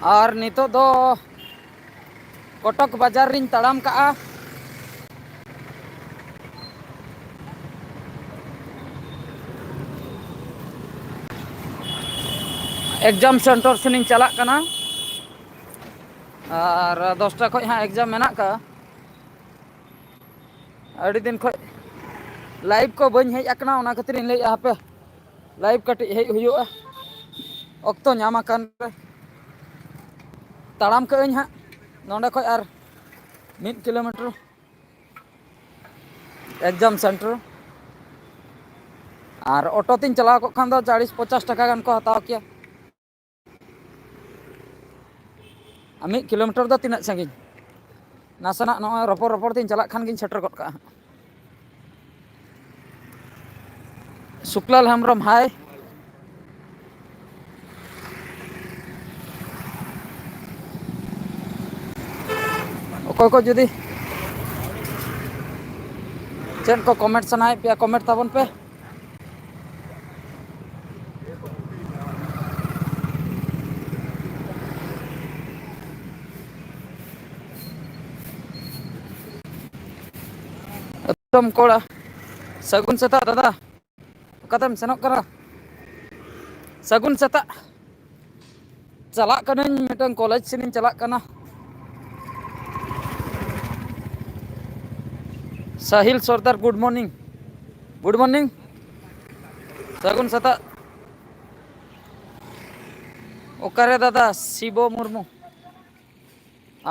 ᱟᱨ ᱱᱤᱛᱚᱜ ᱫᱚ ᱠᱚᱴᱚᱠ ᱵᱟᱡᱟᱨ ᱨᱤᱧ ᱛᱟᱲᱟᱢ ᱠᱟᱜᱼᱟ᱾ ᱮᱠᱡᱟᱢ ᱥᱮᱱᱴᱟᱨ ᱥᱮᱱᱤᱧ ᱪᱟᱞᱟᱜ ᱠᱟᱱᱟ᱾ ᱟᱨ 10ᱴᱟ ᱠᱷᱚᱡ ᱦᱟᱸᱜ ᱮᱠᱡᱟᱢ ᱢᱮᱱᱟᱜ ᱠᱟᱜᱼᱟ᱾ ᱟᱹᱰᱤ ᱫᱤᱱ ᱠᱷᱚᱡ ᱞᱟᱭᱤᱵᱷ ᱠᱚ ᱵᱟᱹᱧ ᱦᱮᱡ ᱟᱠᱟᱱᱟ, ᱚᱱᱟ ᱠᱷᱟᱹᱛᱤᱨᱤᱧ ᱞᱟᱹᱭᱮᱫᱼᱟ ᱦᱟᱯᱮ ᱞᱟᱭᱤଭ ᱠᱟᱹᱴᱤᱡ ᱦᱮᱡ ᱦᱩᱭᱩᱜᱼᱟ, ᱚᱠᱛᱚ ᱧᱟᱢ ᱟᱠᱟᱱ ᱨᱮ᱾ ᱛᱟᱲᱟᱢ ᱠᱟᱜ ᱟᱹᱧ ᱦᱟᱸᱜ ᱱᱚᱸᱰᱮ ᱠᱷᱚᱡ ᱟᱨ 1 ᱠᱤᱞᱳᱢᱤᱴᱟᱨ ᱮᱠᱡᱟᱢ ᱥᱮᱱᱴᱟᱨ᱾ ᱟᱨ ᱚᱴᱳ ᱛᱤᱧ ᱪᱟᱞᱟᱣ ᱠᱚᱜ ᱠᱷᱟᱱ ᱫᱚ 40-50 ᱴᱟᱠᱟ ᱜᱟᱱ ᱠᱚ ᱦᱟᱛᱟᱣ ᱠᱮᱭᱟ᱾ 1 ᱠᱤᱞᱳᱢᱤᱴᱟᱨ ᱫᱚ ᱛᱤᱱᱟᱹᱜ ᱥᱟᱺᱜᱤᱧ? ᱱᱟᱥᱮᱱᱟᱜ ᱱᱚᱜᱼᱚᱭ ᱨᱚᱯᱚᱲ ᱨᱚᱯᱚᱲ ᱛᱤᱧ ᱪᱟᱞᱟᱜ ᱠᱷᱟᱱ ᱜᱤᱧ ᱥᱮᱴᱮᱨ ᱜᱚᱫ ᱠᱟᱜᱼᱟ ᱦᱟᱸᱜ᱾ ᱥᱩᱠᱞᱟᱞ ᱦᱮᱢᱵᱨᱚᱢ ᱦᱟᱭ᱾ ᱚᱠᱚᱭ ᱠᱚ ᱡᱩᱫᱤ ᱪᱮᱫ ᱠᱚ ᱠᱚᱢᱮᱱᱴ ᱥᱟᱱᱟᱭᱮᱫ ᱯᱮᱭᱟ ᱠᱚᱢᱮᱱᱴ ᱛᱟᱵᱚᱱ ᱯᱮ᱾ ᱮᱠᱫᱚᱢ ᱠᱚᱲᱟ ᱥᱟᱹᱜᱩᱱ ᱥᱮᱛᱟᱜ ᱫᱟᱫᱟ, ᱚᱠᱟᱛᱮᱢ ᱥᱮᱱᱚᱜ ᱠᱟᱱᱟ? ᱥᱟᱹᱜᱩᱱ ᱥᱮᱛᱟᱜ᱾ ᱪᱟᱞᱟᱜ ᱠᱟᱹᱱᱟᱹᱧ ᱢᱤᱫᱴᱟᱝ ᱠᱚᱞᱮᱡᱽ ᱥᱮᱱ ᱤᱧ ᱪᱟᱞᱟᱜ ᱠᱟᱱᱟ᱾ ᱥᱟᱦᱤᱞ ᱥᱚᱨᱫᱟᱨ ᱜᱩᱰ ᱢᱚᱨᱱᱤᱝ, ᱜᱩᱰ ᱢᱚᱨᱱᱤᱝ, ᱥᱟᱹᱜᱩᱱ ᱥᱮᱛᱟᱜ᱾ ᱚᱠᱟᱨᱮ ᱫᱟᱫᱟ? ᱥᱤᱵᱚ ᱢᱩᱨᱢᱩ᱾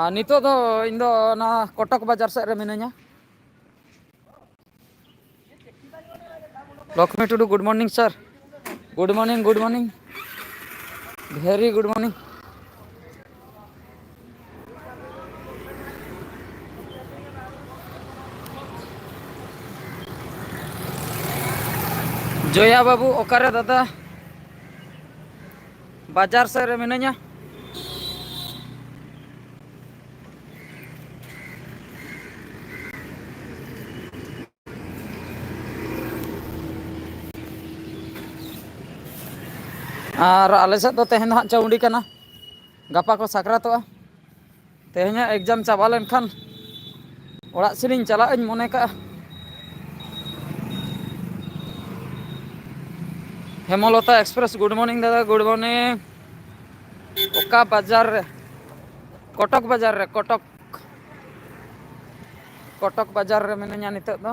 ᱟᱨ ᱱᱤᱛᱚᱜ ᱫᱚ ᱤᱧ ᱫᱚ ᱚᱱᱟ ᱠᱚᱴᱚᱠ ᱵᱟᱡᱟᱨ ᱥᱮᱫ ᱨᱮ ᱢᱤᱱᱟᱹᱧᱟ᱾ Lakshmi Tudu good morning sir, good morning, good morning, very good morning. ᱡᱚᱭᱟ ᱵᱟᱹᱵᱩ ᱚᱠᱟᱨᱮ ᱫᱟᱫᱟ? ᱵᱟᱡᱟᱨ ᱥᱮᱫ ᱨᱮ ᱢᱤᱱᱟᱹᱧᱟ᱾ ᱟᱨ ᱟᱞᱮ ᱥᱮᱫ ᱫᱚ ᱛᱮᱦᱮᱧ ᱫᱚ ᱦᱟᱸᱜ ᱪᱟᱹᱣᱰᱤ ᱠᱟᱱᱟ, ᱜᱟᱯᱟ ᱠᱚ ᱥᱟᱠᱨᱟᱛᱚᱜᱼᱟ᱾ ᱛᱮᱦᱮᱧᱟᱜ ᱮᱠᱡᱟᱢ ᱪᱟᱵᱟ ᱞᱮᱱᱠᱷᱟᱱ ᱚᱲᱟᱜ ᱥᱮᱱᱤᱧ ᱪᱟᱞᱟᱜ ᱟᱹᱧ ᱢᱚᱱᱮ ᱠᱟᱜᱼᱟ᱾ ᱦᱮᱢᱚᱞᱚᱛᱟ ᱮᱠᱥᱯᱨᱮᱥ ᱜᱩᱰ ᱢᱚᱨᱱᱤᱝ ᱫᱟᱫᱟ, ᱜᱩᱰ ᱢᱚᱨᱱᱤᱝ᱾ ᱚᱠᱟ ᱵᱟᱡᱟᱨ ᱨᱮ? ᱠᱚᱴᱚᱠ ᱵᱟᱡᱟᱨ ᱨᱮ, ᱠᱚᱴᱚᱠ᱾ ᱠᱚᱴᱚᱠ ᱵᱟᱡᱟᱨ ᱨᱮ ᱢᱤᱱᱟᱹᱧᱟ ᱱᱤᱛᱚᱜ ᱫᱚ᱾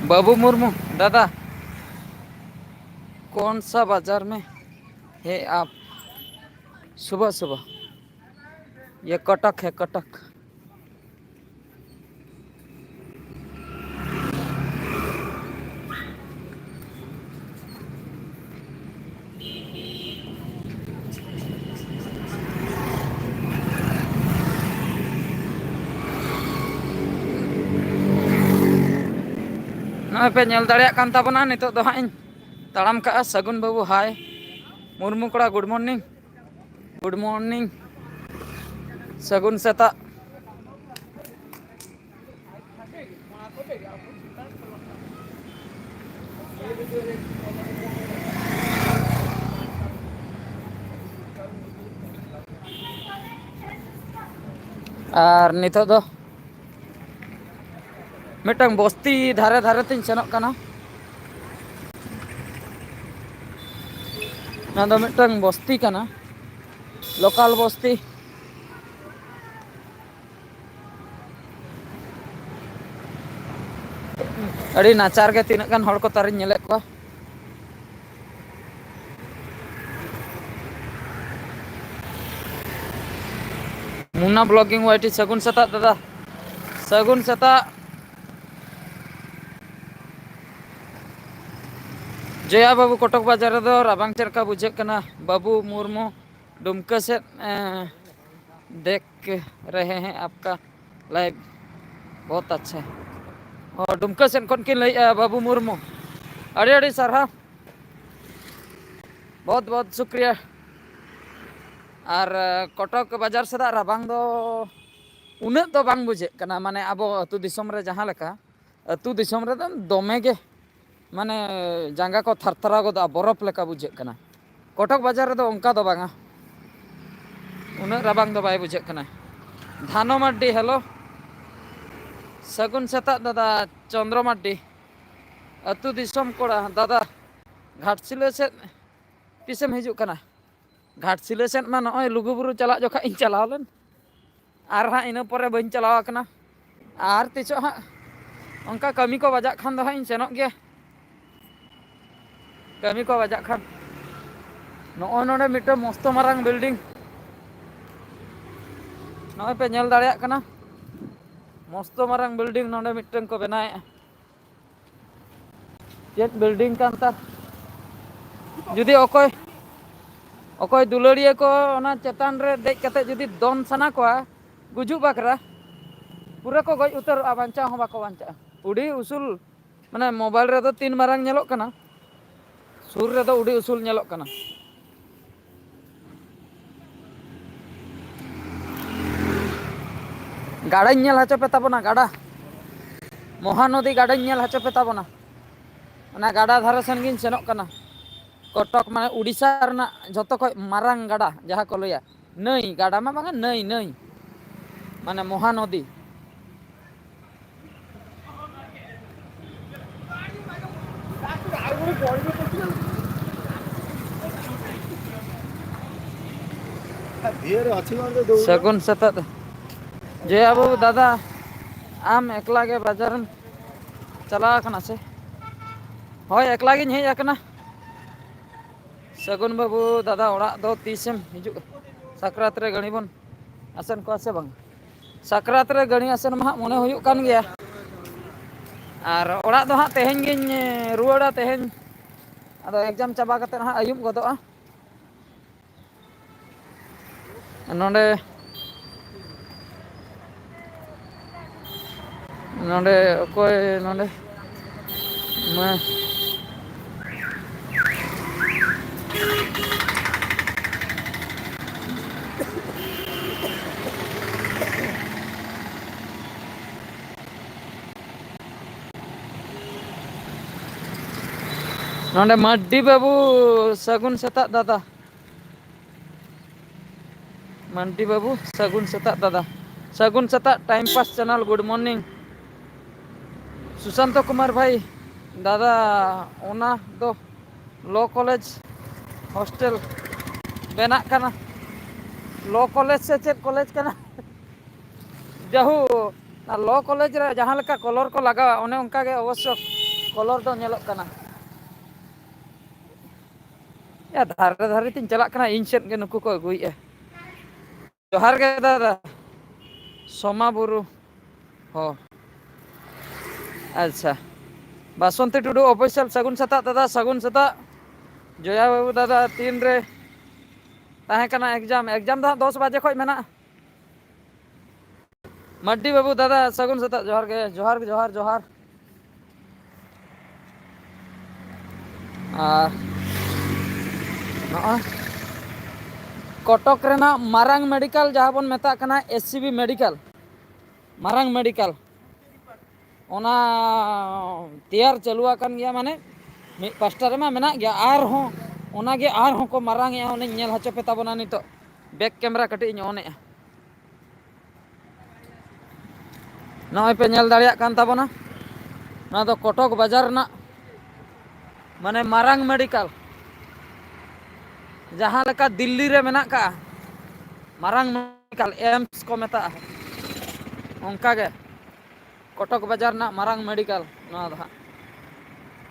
ᱵᱟᱹᱵᱩ ᱢᱩᱨᱢᱩ ᱫᱟᱫᱟ कौन सा बाजार में है आप? सुबह सुबह ये कटक है, कटक। ᱱᱚᱜᱼᱚᱭ ᱯᱮ ᱧᱮᱞ ᱫᱟᱲᱮᱭᱟᱜ ᱠᱟᱱ ᱛᱟᱵᱚᱱᱟ ᱱᱤᱛᱚᱜ ᱫᱚ ᱦᱟᱸᱜ ᱤᱧ ᱛᱟᱲᱟᱢ ᱠᱟᱜᱼᱟ᱾ ᱥᱟᱹᱜᱩᱱ ᱵᱟᱹᱵᱩ ᱦᱟᱭ, ᱢᱩᱨᱢᱩ ᱠᱚᱲᱟ ᱜᱩᱰ ᱢᱚᱨᱱᱤᱝ, ᱜᱩᱰ ᱢᱚᱨᱱᱤᱝ, ᱥᱟᱹᱜᱩᱱ ᱥᱮᱛᱟᱜ᱾ ᱟᱨ ᱱᱤᱛᱚᱜ ᱫᱚ ᱢᱤᱫᱴᱟᱝ ᱵᱚᱥᱛᱤ ᱫᱷᱟᱨᱮ ᱫᱷᱟᱨᱮ ᱛᱤᱧ ᱥᱮᱱᱚᱜ ᱠᱟᱱᱟ᱾ ᱱᱚᱣᱟ ᱫᱚ ᱢᱤᱫᱴᱟᱝ ᱵᱚᱥᱛᱤ ᱠᱟᱱᱟ, ᱞᱳᱠᱟᱞ ᱵᱚᱥᱛᱤ᱾ ᱟᱹᱰᱤ ᱱᱟᱪᱟᱨ ᱜᱮ ᱛᱤᱱᱟᱹᱜ ᱜᱟᱱ ᱦᱚᱲ ᱠᱚ ᱛᱟᱨᱤᱧ ᱧᱮᱞᱮᱫ ᱠᱚᱣᱟ᱾ ᱢᱩᱱᱱᱟ ᱵᱞᱚᱜᱤᱝ ᱳᱭᱟᱤᱴ ᱥᱟᱹᱜᱩᱱ ᱥᱮᱛᱟᱜ ᱫᱟᱫᱟ, ᱥᱟᱹᱜᱩᱱ ᱥᱮᱛᱟᱜ᱾ ᱡᱚᱭᱟ ᱵᱟᱹᱵᱩ ᱠᱚᱴᱚᱠ ᱵᱟᱡᱟᱨ ᱨᱮᱫᱚ ᱨᱟᱵᱟᱝ ᱪᱮᱫ ᱞᱮᱠᱟ ᱵᱩᱡᱷᱟᱹᱜ ᱠᱟᱱᱟ? ᱵᱟᱹᱵᱩ ᱢᱩᱨᱢᱩ ᱰᱩᱢᱠᱟᱹ ᱥᱮᱫ देख रहे हैं आपका लाइव बहुत अच्छा है। ᱰᱩᱢᱠᱟᱹ ᱥᱮᱫ ᱠᱷᱚᱱ ᱠᱤᱱ ᱞᱟᱹᱭᱮᱫᱼᱟ ᱵᱟᱹᱵᱩ ᱢᱩᱨᱢᱩ, ᱟᱹᱰᱤ ᱟᱹᱰᱤ ᱥᱟᱨᱦᱟᱣ, ᱵᱚᱦᱚᱛ ᱵᱚᱦᱚᱛ ᱥᱩᱠᱨᱤᱭᱟ᱾ ᱟᱨ ᱠᱚᱴᱚᱠ ᱵᱟᱡᱟᱨ ᱥᱮᱫᱟᱜ ᱨᱟᱵᱟᱝ ᱫᱚ ᱩᱱᱟᱹᱜ ᱫᱚ ᱵᱟᱝ ᱵᱩᱡᱷᱟᱹᱜ ᱠᱟᱱᱟ, ᱢᱟᱱᱮ ᱟᱵᱚ ᱟᱹᱛᱩ ᱫᱤᱥᱚᱢ ᱨᱮ ᱡᱟᱦᱟᱸ ᱞᱮᱠᱟ, ᱟᱹᱛᱩ ᱫᱤᱥᱚᱢ ᱨᱮᱫᱚ ᱫᱚᱢᱮ ᱜᱮ माने जांगा को थरथरा गोदा बरफ लेका बुझे कना कटक बाजार रे दो ओंका दो बांगा उना राबांग दो बाय बुझे कना धानो माड्डी हेलो सगुन सेता दादा चंद्र माड्डी अतु दिसम कोड़ा दादा घाटसिला से तिसेम हिजुक कना घाटसिला से मा नय लुगुबुरु चला जोखा इन चलाव लेन आर हा इन परे बइन चलाव कना आर तिचो हा ओंका कमी को बजाक खान दो हा इन सेनोक गया कमी को बजाक खान नय नोडे मिटे मस्त मारांग बिल्डिंग नय पे नेल दाड़ेयाक कना मस्त मारांग बिल्डिंग नोडे मिटन को बनाए चेत बिल्डिंग कान ता जुदी अकोय अकोय दुलड़िया को ओना चेतान रे देज कते जुदी दोन सना कोआ गुजु बाकरा पूरा को गज उतर बांचा हो बाको बांचा उड़ी उसूल माने मोबाइल रे दो तीन मारांग नेलोक कना सुर रे दो उड़ी उसूल नेलोक कना गाड़ा नेल हचो पे ताबोना गाड़ा महानदी गाड़ा नेल हचो पे ताबोना ओना गाड़ा धारे सेन गिन सेनोक कना कटक माने उड़ीसा रना जतो खय मारांग गाड़ा जहाँ को लया नई गाड़ा मा बांगा नई नई माने महानदी सगुन सतत जे अब दादा आम एकला गे बाजार चला कना से होय एकला गिन हेज अकना सगुन बाबू दादा ओड़ा दो तीसम हिजुक साकरात रे गणी बन आसन को आसे बांग साकरात रे गणी आसन मा मने हुयुक कान गया आर ओड़ा दो हा तेहेन गिन रुवाड़ा तेहेन आदो एग्जाम चाबा कते हा आयुम गदोआ नोंडे नोंडे कोई नोंडे मैं नोंडे मड्डी बाबू सगुन सेता दादा मंडी बाबू सगुन सेता दादा सगुन सेता time pass channel good morning Sushant Kumar भाई दादा ओना दो लॉ कॉलेज हॉस्टल बेना कना लॉ कॉलेज से चेक कॉलेज कना जहू लॉ कॉलेज रे जहाँ लेका कलर को लगा ओने उनका के अवश्य कलर दो नेलोक कना या धारे धारे तीन चला कना इन सेट के नुकु को अगुइए जोहार के दादा सोमा बुरु हो अच्छा बासंती टुडू ऑफिशियल सगुन सेता दादा सगुन सेता जया बाबू दादा 3 रे ताहे कना एग्जाम दा 10 बजे खय मेना मड्डी बाबू दादा सगुन सेता जोहार के जोहार जोहार जोहार कटक रेना मारांग मेडिकल जहाँ बन मेता कना एससीबी मेडिकल मारांग मेडिकल ओना तैयार चलुआ कान गया माने मिद पास्टा रे मा मेना गया आर हो ओना गे आर हो को मारांग या ओने नेल हचो पे ताबोना नितो बैक कैमरा कटी इन ओने नय पे नेल दाड़िया कान ताबोना ना दो कटक बाजार ना माने मारांग मेडिकल जहाँ लेका दिल्ली रे मेना का मारांग मेडिकल एम्स को मेता ओंका गे कटक बाजार ना मारांग मेडिकल ना दा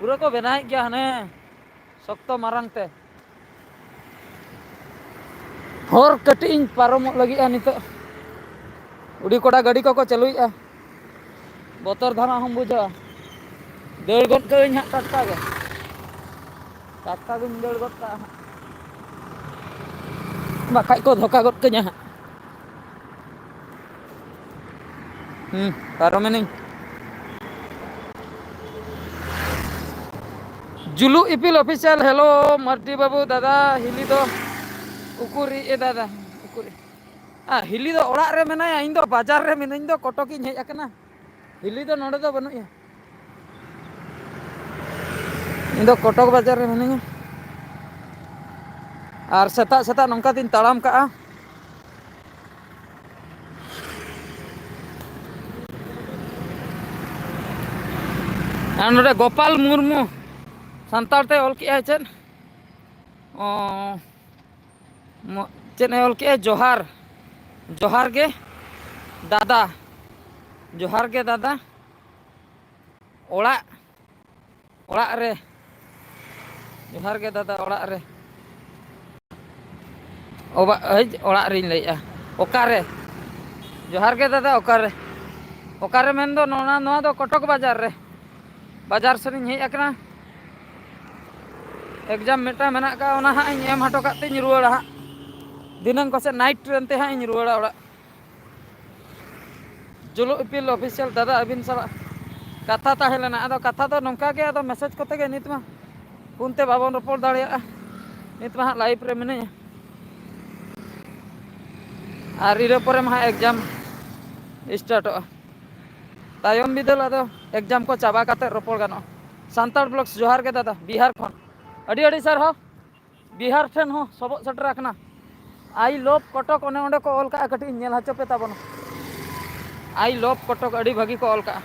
पूरा को बनाई गया हने सख्तो मारांग ते होर कटिंग पारम लगी नितो उड़ी कोड़ा गाड़ी को चलुई बोतर धाना हम बुझा दौड़ गद कई हा टाटका गुन दौड़ गद का बाकाय को धोखा गद कई हा पारमेनी जुलू इपिल ऑफिशियल हेलो मर्टी बाबू दादा हिली दो उकुरी ए दादा उकुरी हिली दो ओड़ा रे मेनाया इन दो बाजार रे मिनाइन दो कटक इन हेज अकना हिली दो नोडे दो बनुया इन दो कटक बाजार रे मिनिया और सेता सेता नौका दिन ताड़ाम का नोडे गोपाल मुर्मू सानताड़ते ऑल किया चेन चेन ऑल किया जोहार जोहार के दादा जोहार के दादा ओड़ा ओड़ा रे जोहार के दादा ओड़ा रे ओबा ओड़ा रिन लैया ओकारे जोहार के दादा ओकारे ओकारे मेन दो नोना नोआ दो कटक बाजार रे बाजार सेनिं हेज अकना एग्जाम मिटा मेना का ओना हा इन एम हटो काते इन रुवाड़ा हा दिनंग कोसे नाइट ट्रेन ते हा इन रुवाड़ा ओड़ा जुलु इपिल ऑफिशियल दादा अबिन साला कथा ताहेलेना आदो कथा दो नोंका के आदो मैसेज कोते गे नित मा पुनते बाबन रपोड़ दाड़िया नित मा लाइव रे मिने और इरे परे मा एग्जाम स्टार्ट तायम बिदल आदो एग्जाम को चाबा काते रपोड़ गानो सानताड़ ब्लॉक्स जोहार के दादा बिहार खन अड़ी अड़ी सर हो बिहार ठेन हो सब सटर रखना आई लव कटक ओने ओंडे को ऑल का कटी नेल हचो पे ताबन आई लव कटक अड़ी भागी को ऑल का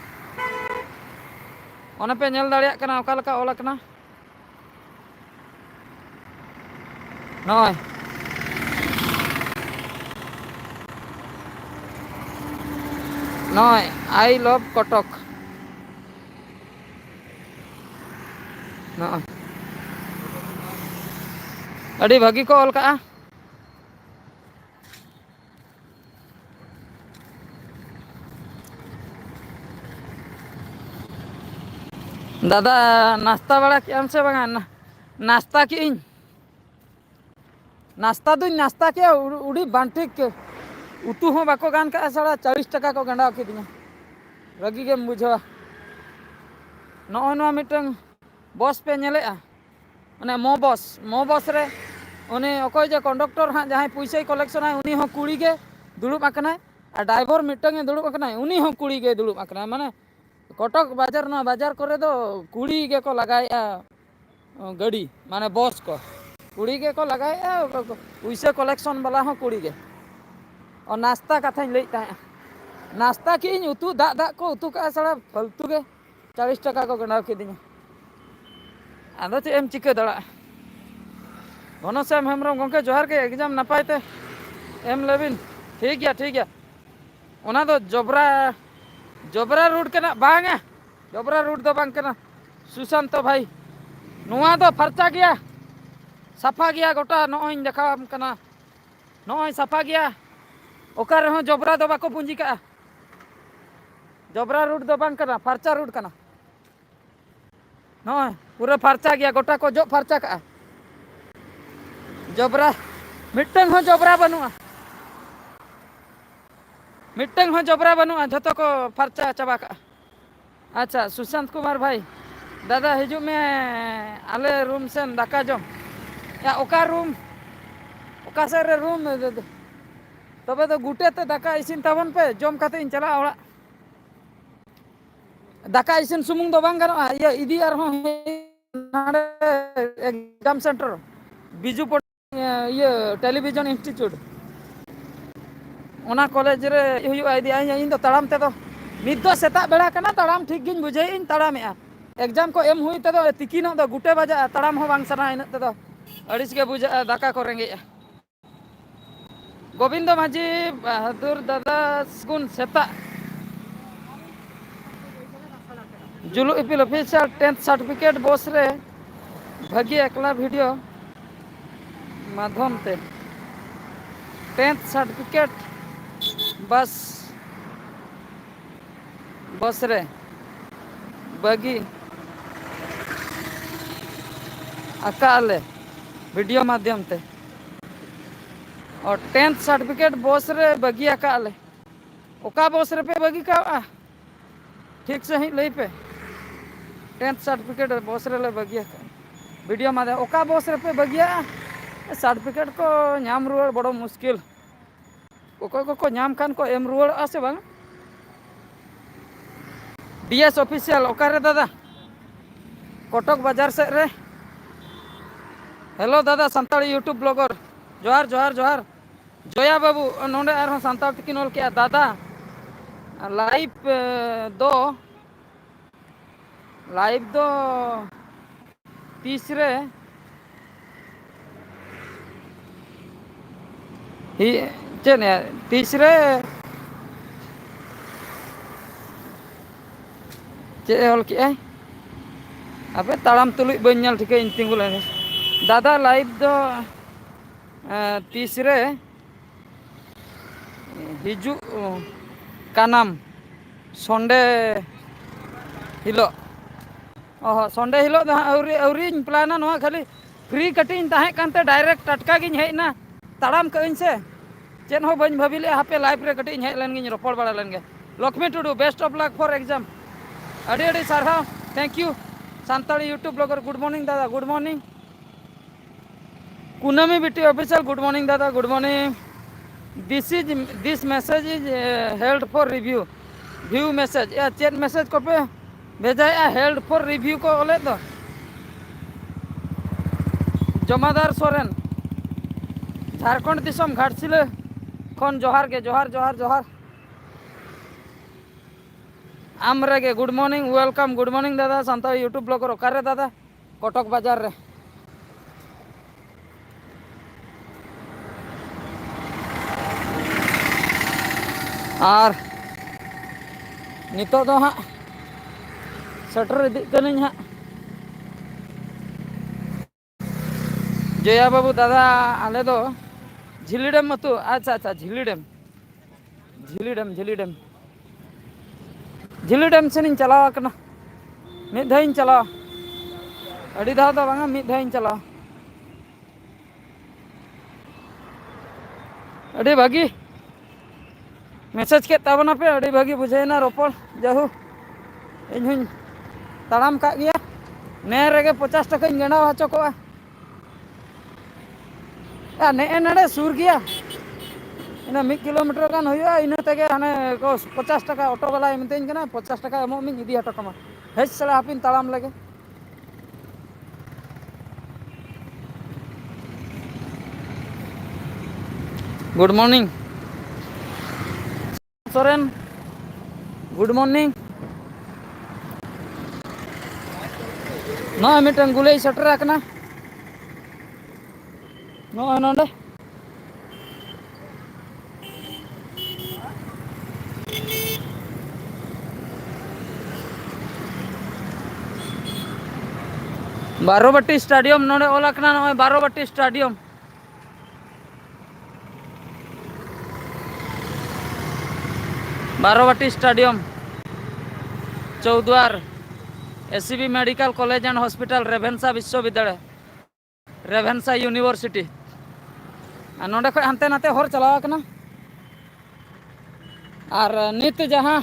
ओने पे नेल दाड़िया कना ओका लका ऑल कना नय नय आई लव कटक नय अड़ी भागी को ऑल का दादा नाश्ता बड़ा क्या से बगा नाश्ता की नाश्ता दुई नाश्ता के उड़ी बांटिक के उतु हो बाको गान का साड़ा 40 टका को गंडा के दिया रगी के बुझवा नो मिटंग बस पे नेले माने मो बस रे उनी अकोय जे कंडक्टर हाँ जहाँ पैसा कलेक्शन है उनी हो कुड़ी के दुड़ुब आकना और ड्राइवर मिटंग दुड़ुब आकना उनी हो कुड़ी के दुड़ुब आकना माने कटक बाजार ना बाजार करे दो कुड़ी के को लगाया गाड़ी माने बस को कुड़ी के को लगाया पैसा कलेक्शन वाला हो कुड़ी के और नाश्ता कथा लैता नाश्ता की उतु दा दा को उतु का साड़ा फालतू के 40 टका को गंडा के दिया आदो चे एम चिके दड़ा घनश्याम हेम्ब्रम गंके जोहार के एग्जाम नपायते एम लेबिन ठीक गया ओना दो जबरा रूट के ना बांगे जबरा रूट दो बांग के ना सुशांत भाई नुआ दो फरचा गया सफा गया गोटा नोई देखा कना नोई सफा गया ओकर हो जबरा दो बाको पूंजी का जबरा रूट दो बांग कना फरचा रूट कना नोई पूरा फरचा गया गोटा को जो फरचा का जबरा मिट्टंग हो जबरा बनुआ मिट्टंग हो जबरा बनुआ झतो को फरचा चाबा का अच्छा सुशांत कुमार भाई दादा हिजू में आले रूम से दाका जम या ओका रूम ओका सर रूम तबे तो गुटे ते दाका इसिन ताबन पे जम खाते इन चला ओड़ा दाका इसिन सुमुंग दो बांग गानो या इदी आर हो नाडे एग्जाम सेंटर बिजू ये टेलीविजन इंस्टीट्यूट ओना कॉलेज रे हुयुआ इदी इन दो तड़ाम ते दो नित दो सेता बेड़ा कना तड़ाम ठीक गिन बुझे इन तड़ाम एग्जाम को एम हुई ते दो तिकिन दो गुटे बजा तड़ाम हो बांग सना इन ते दो अड़िस के बुझा दाका को रेंगे गोविंद माझी बहादुर दादा गुन सेता जुलू इपिल ऑफिशियल 10th सर्टिफिकेट बस रे भागी एकला वीडियो माध्यम ते 10th सर्टिफिकेट बस रे भागी अकाले वीडियो माध्यम ते और 10th सर्टिफिकेट बस रे भागी अकाले ओका बस रे पे भागी का ठीक से ही लई पे 10th सर्टिफिकेट बस रे ले भागी वीडियो माध्यम ओका बस रे पे भागिया सर्टिफिकेट को नाम रुआड़ बड़ो मुश्किल को नाम खान को एम रुआड़ आसे बांग डीएस ऑफिशियल ओकारे दादा कोटक बाजार से रे हेलो दादा संताड़ी यूट्यूब ब्लॉगर जोहार जोहार जोहार जोया बाबू नोंडे आरहों संताड़ तकिन ऑल किया दादा लाइव दो तीसरे ही चेने तीसरे चे ऑल किया अबे ताड़ाम तुलुई बन नेल ठिके इन तिंगु लेने दादा लाइव दो तीसरे हिजू कानाम संडे हिलो ओह संडे हिलो आउरी आउरी प्लाना नोआ खाली फ्री कटिंग ताहे कांते डायरेक्ट टटका गिन हेना ताड़ाम कइन से चेन हो बन भाबिले हापे लाइव रे कटिंग हेज लेन गिन रोपड़ बड़ा लेन गे Lakshmi Tudu best of luck for exam अड़ी अड़ी सारहा thank you Santali YouTube blogger good morning दादा गुड मॉर्निंग कुनामी बिटी ऑफिशियल गुड मॉर्निंग दादा good morning this message is held for review view message या चेट मैसेज को पे भेजा हेल्ड फॉर रिव्यू को ओले तो जमादार सोरेन झारखंड दिसम घाटसिले खन जोहार के जोहार जोहार जोहार आमरे के good morning welcome good morning दादा संताड़ी यूट्यूब ब्लॉगर ओकारे दादा कोटक बाजार रे और नितो दो हाँ सटर इदी कनिन हाँ जया बाबू दादा आले दो झिली डैम मतु अच्छा अच्छा झिली डैम झिली डैम से चलावा कना मिद धाइन चलावा अड़ी धाव दो बांगा मिद धाइन चलावा अड़ी भागी मैसेज के ताबना पे अड़ी भागी बुझेना रोपड़ जाहू इन ताड़ाम का गया नेर रेगे 50 टका गणा हचो को ने नड़े सूर गया इन 1 किलोमीटर गान हुआ इन तेगे हाने को 50 टका ऑटो वाला मितेन कना 50 टका एमो मिन इदी हटो कमा हेज सला हापिन ताड़ाम लगे good morning Soren good morning ना मिटन गुले सटर आकना नो नोंडे बारोबट्टी स्टेडियम नोंडे ओल आकना नोय Barabati stadium Barabati stadium Choudwar ACB medical college and hospital Ravenshaw विश्वविद्यालय रेभेन्सा यूनिवर्सिटी नोंडे खो हानते नाते हर चलावा कना और नित जहाँ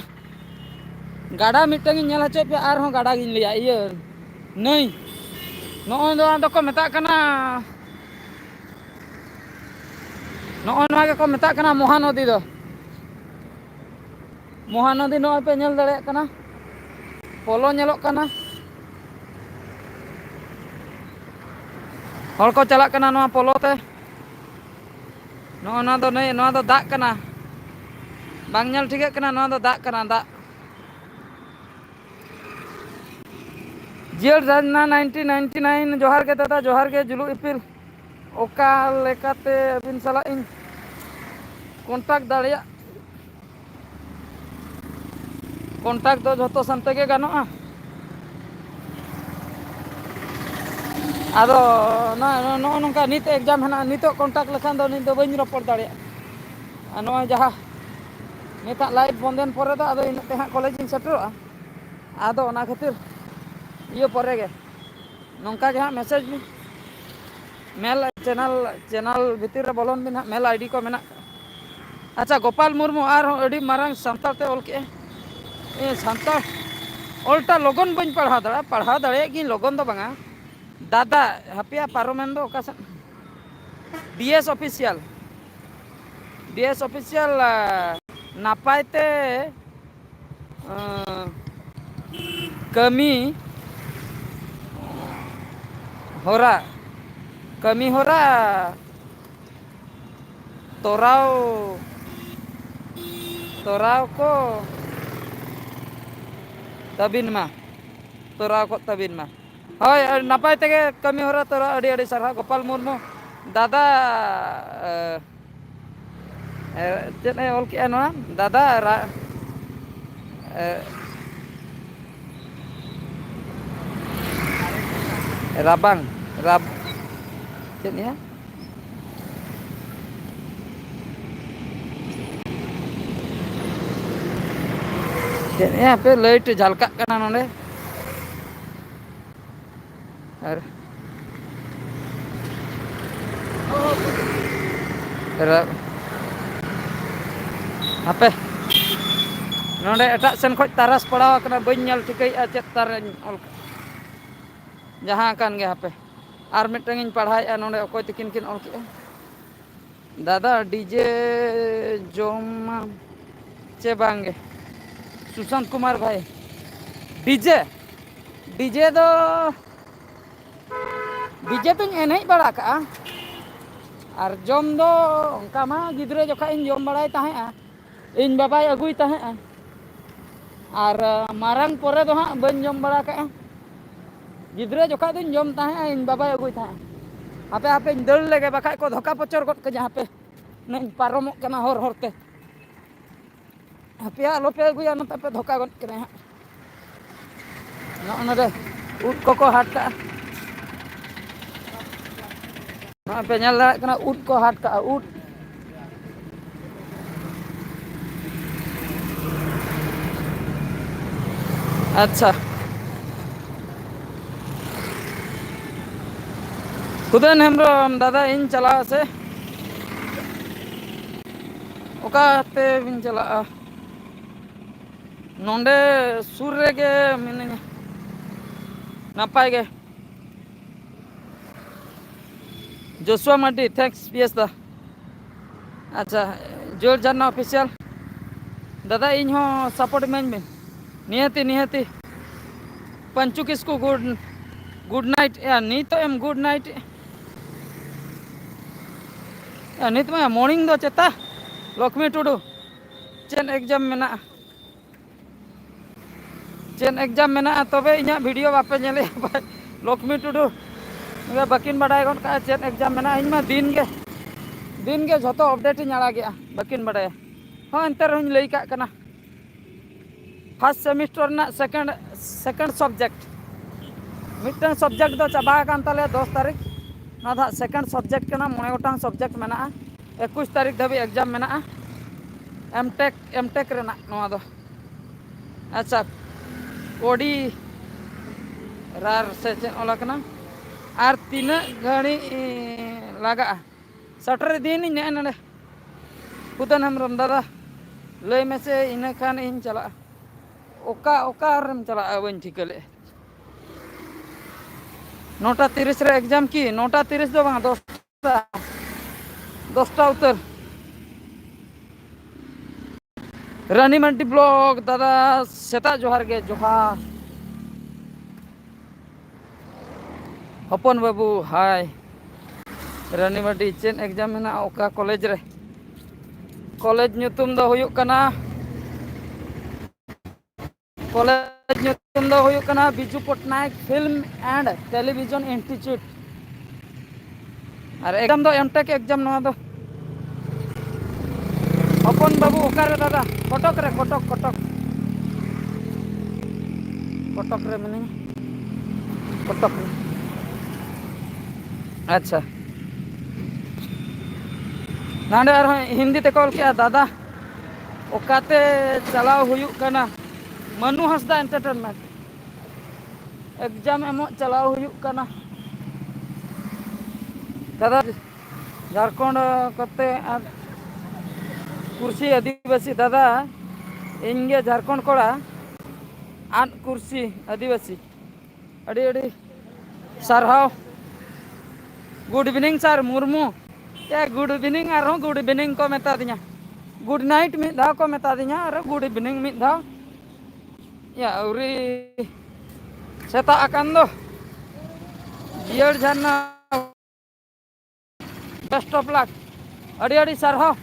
गाड़ा मिटंग नेल हचे पे आर हों गाड़ा गिन लिया इये नई नोय दो को मेता कना नोय नोय के को मेता कना महानदी दो महानदी नोय पे नेल दड़े कना पोलो नेलोक कना हर को चला कना नोआ पोलो ते नोआ दो नई नोआ दो दाग कना बांग नेल ठीक कना नोआ दो दाग कना दाग जियल राजना 1999 जोहार के दादा जोहार के जुलू इपिल ओका लेकाते अबिन सला इन कॉन्टैक्ट दाड़िया कॉन्टैक्ट दो जोतो संते के गानोआ आदो ना नो नोंका नित एग्जाम हना नितो कॉन्टैक्ट लखान दो नित दो बइन रोपड़ दाड़िया नो जहा निता लाइव बंदेन परे दो आदो इनते हा कॉलेज इन सेटरोआ आदो ना खातिर ये परे गे नोंका जहा मैसेज भी मेल चैनल भीतर रे बोलोन बिन मेल आईडी को मेना अच्छा गोपाल मुर्मू आर अड़ी मारंग संताल ते ऑल के ए संताल ऑलटा लगन बन पढ़ा दाड़े गिन लगन दो बांगा दादा हपिया पारोमेन दो ओका डीएस ऑफिशियल नापायते कमी hora kami hora torau torau ko tabin mah torau ko tabin mah hoi napai tege kami hora torau adi sarha Gopal Murmu dada चेक ऑल के दादा राबांग राब चेक पे लाइट झलका नोडे hape nonde etak sen khoj taras padaw kana bañ ñal tikay cet tar ol jaha kan ge hape ar mitang iñ padhai nonde okoy tikin kin ol ki dada DJ joma che bange Sushant Kumar भाई DJ DJ दो DJ तो एनहej बड़ा का और जम दो उनका मा गिद्रे जोखा इन जम बड़ाई ताहे इन बाबाई अगुई ताहे और मारंग पोरे दो हाँ बन जम बड़ा का गिद्रे जोखा दिन जम ताहे इन बाबाई अगुई ताहे हापे हापे दल लेगे बखाय को धोका पचर गट के जहाँ पे नहीं पारमो कना होर होरते हापे आलो पे अगुया न पे धोका गट के हाँ नोडे उट को हाट का ना पे ñal दाड़ा कना उट को हाट का उट अच्छा खुदन हेम्ब्रम दादा इन चला से ओकाते बिन चला नोंडे सुर रेगे मिनिंग नापाय गे जोशुआ मार्टी थैंक्स पीएस दा अच्छा जोर जानना ऑफिशियल दादा इन हो सपोर्ट मैन में निहती निहती पंचू किसको गुड नाइट या नी तो एम गुड नाइट या नीत में मॉर्निंग दो चेता लक्ष्मी टुडू चेन एग्जाम मेना चेन एग्जाम मेना तबे इना वीडियो बापे नेले लक्ष्मी टुडू बाकिन बाडाय गन का चेन एग्जाम मेना इन मा दिन के झोतो अपडेट नाला गया बाकिन बाडाय हो अंतर हन लई का कना फर्स्ट सेमिस्टर ना सेकंड सब्जेक्ट मिटन सब्जेक्ट दो चाबा कान ताले 10 तारीख ना दा सेकंड सब्जेक्ट कना मोने गोटांग सब्जेक्ट मेना 21 तारीख धाबी एग्जाम मेना एमटेक रेना नोआ दो अच्छा कोडी रार से ओला कना आर तीना घड़ी लगा सटर दिन ने नडे खुदन हेम्ब्रम दादा लय में से इन खान इन चला ओका ओका रम चला बन ठिकले 9:30 रे एग्जाम की 9:30 दो बा 10टा उतर रानी मंडी ब्लॉग दादा सेता जोहार गे जोहार हपन बाबू हाय रानी मंडी चेन एग्जाम में ओका कॉलेज रे कॉलेज ᱧᱩᱛᱩᱢ ᱫᱚ ᱦᱩᱭᱩᱜ ᱠᱟᱱᱟ कॉलेज ᱧᱩᱛᱩᱢ ᱫᱚ ᱦᱩᱭᱩᱜ ᱠᱟᱱᱟ Biju Patnaik film and television institute और एग्जाम दो एमटेक एग्जाम नवा दो अपन बाबू ओकारे दादा कटक रे कटक रे मने कटक रे अच्छा नाडे और हिंदी ते कॉल किया दादा ओकाते चलाव हुयुक कना मनु हंसदा एंटरटेनमेंट एग्जाम एमो चलाव हुयुक कना दादा झारखंड कते कुर्सी आदिवासी दादा इंगे झारखंड कोड़ा आन कुर्सी आदिवासी अड़ी अड़ी सारहाव गुड इवनिंग सर मुर्मू या गुड इवनिंग और गुड इवनिंग को मेता दिया गुड नाइट मिद धाव को मेता दिया और गुड इवनिंग मिद धाव या उरी सेता अकान दो जियर झरना बेस्ट ऑफ लक अड़ी अड़ी सारहाव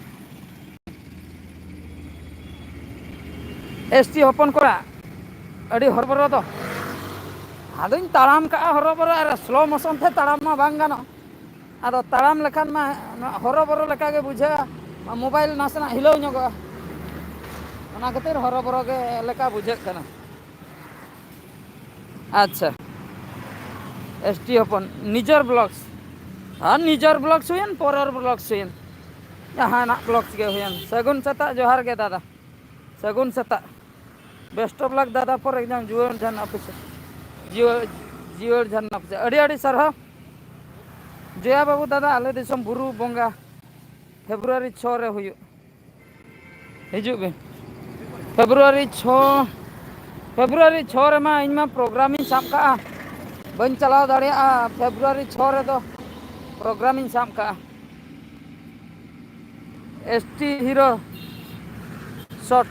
एसटी हपन कोरा अड़ी हरबरो दो आदों ताड़ाम का हरबरो और स्लो मोशन थे ताड़ाम मा बांग गानो आदो ताड़ाम लेखान मा हरबरो लेका गे बुझा मोबाइल नासना हिलाव ᱧᱚᱜᱚᱜᱼᱟ ᱚᱱᱟ ᱠᱷᱟᱹᱛᱤᱨ हरबरो गे लेका बुझाᱹᱜ ᱠᱟᱱᱟ अच्छा एसटी हपन निजर ब्लॉग्स हाँ निजर ब्लॉग्स हुई परर ब्लॉग्स हुई जहाँ ब्लॉग्स के हुई सगुन सेता जोहार गे दादा सगुन सेता बेस्ट ऑफ लक दादा पर एकदम जीवन झरना ऑफिसर जीवन झरना ऑफिसर अड़ी अड़ी सारहाव जया बाबू दादा आले दिसम बुरु बोंगा फेब्रुआरी 6 रे हुई हिजू बिन फेब्रुआरी 6 रे मा इन मा प्रोग्राम इन साब का बन चलाव दाड़िया फेब्रुआरी 6 रे दो प्रोग्राम इन साब का एसटी हीरो शॉट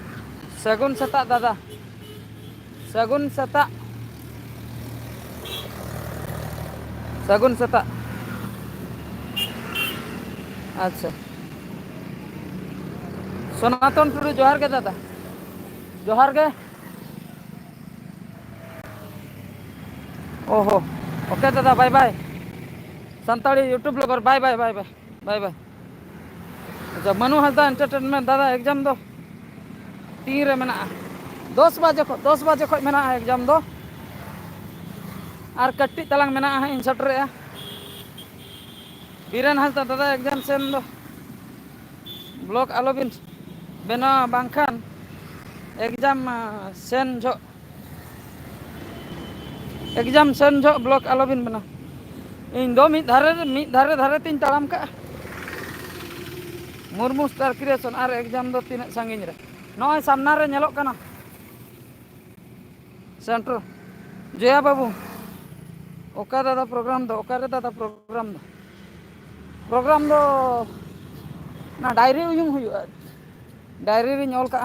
सगुन सेता दादा सगुन सेता अच्छा सनातन टुडू जोहार के दादा जोहार के ओहो ओके दादा bye bye Santali YouTube blogger bye bye bye bye bye bye अच्छा मनु हंसदा एंटरटेनमेंट दादा एग्जाम दो 3 रे मेना 10 बजे खो मेना एग्जाम दो और कट्टी तलांग मेना इन सटरे बीरन हंसदा दादा एग्जाम सेम दो ब्लॉग आलोबिन बेना बांखान एग्जाम सेन जो ब्लॉग आलोबिन बना इन दो मिद धारे तीन ताड़ाम का मुर्मू स्टार क्रिएशन और एग्जाम दो तीन सांगिन रे नॉय सामना रे नेलोक कना सेंटर जया बाबू ओका दादा प्रोग्राम दो ना डायरी उयुम हुआ डायरी रे नॉल का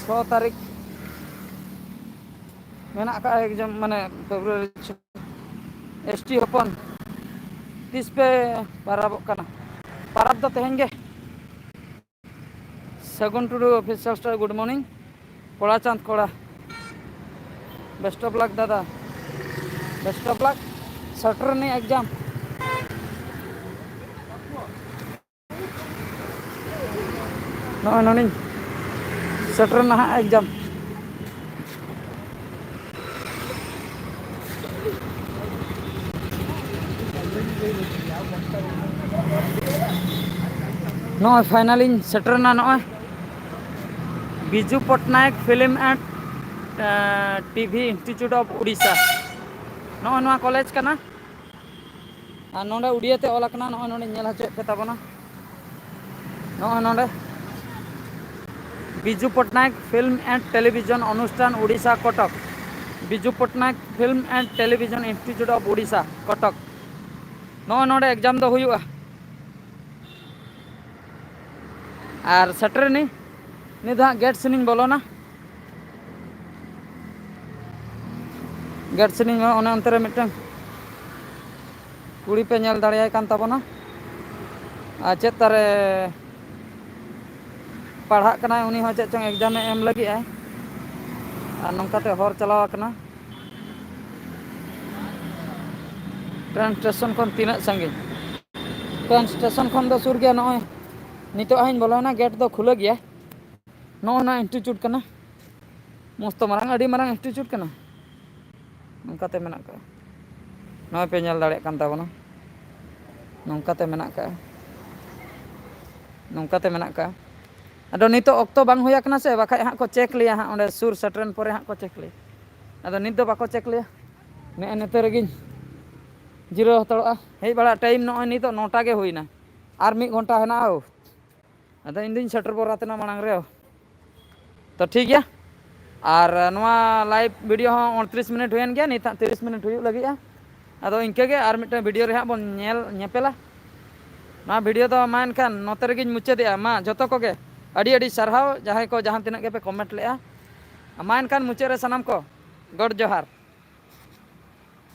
6 तारीख मेना का एग्जाम माने फेब्रुआरी एसटी हपन तीस पे पाराब कना पाराब दो तेहें गे Sagun Tudu official star good morning Koda Chand Koda best of luck दादा बेस्ट ऑफ लक सटर नहीं एग्जाम नॉनी सटर ना एग्जाम नॉय फाइनली सटर ना नॉय Biju Patnaik film and TV institute of Orissa नॉय कॉलेज का नोडे उड़िया ते ऑल कना नॉय नोडे नेल हचे पे ताबना नॉय नोडे Biju Patnaik film and television अनुष्ठान Orissa Cuttack Biju Patnaik film and television institute of Orissa Cuttack नॉय नोडे एग्जाम दो हुआ और सटर निध गेट सेनिंग बोलोना गेट सेनिंग अंतरे मिटन कुड़ी पे नेल दाड़ियाय कान ताबोना आ चेत तारे पढ़ा कना उनी हो चेत चंग एग्जाम एम लगी आय आ नंकाते हर चलावा कना ट्रेन स्टेशन खन तीना संगे ट्रेन स्टेशन खन दो सुर गया नय नितो आइन बोलोना गेट दो खुला गया नोना इंस्टीट्यूट कना मस्त मारंग अड़ी मारंग इंस्टीट्यूट कना नंकाते मेना का नय पे नेल दाड़े कान ताबोना नंकाते मेना का अदो नितो ऑक्तो बांग होया कना से बाखाय हां को चेक लिया हां ओंडे सुर सटरेन परे हां को चेक लिया अदो नित दो बाको चेक लिया ने नेते रेगिन जीरो हतड़ोआ हेज बड़ा टाइम नय नितो 9टा गे होइना और 1 घंटा हेना हो अदो इन दिन सटर बरातना मांग रे तो ठीक गया और नवा लाइव वीडियो हो 29 मिनट हुएन गया निता 30 मिनट हुई लगी अदो इनके गे और मिटे वीडियो रे हां बन नेपेला ना वीडियो तो मा एनखान नोते रेगिन मुचादेआ मा जतो को गे अड़ी अड़ी सारहाव जहां को जहां तिना के पे कमेंट लेआ मा एनखान मुचाद रे सनाम को गॉड जोहार।